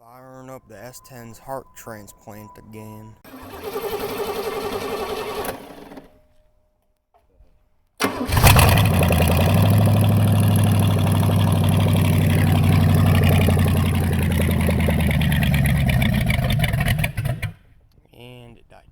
Firing up the S10's heart transplant again. And it died.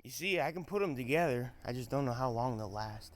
See, I can put them together. I just don't know how long they'll last.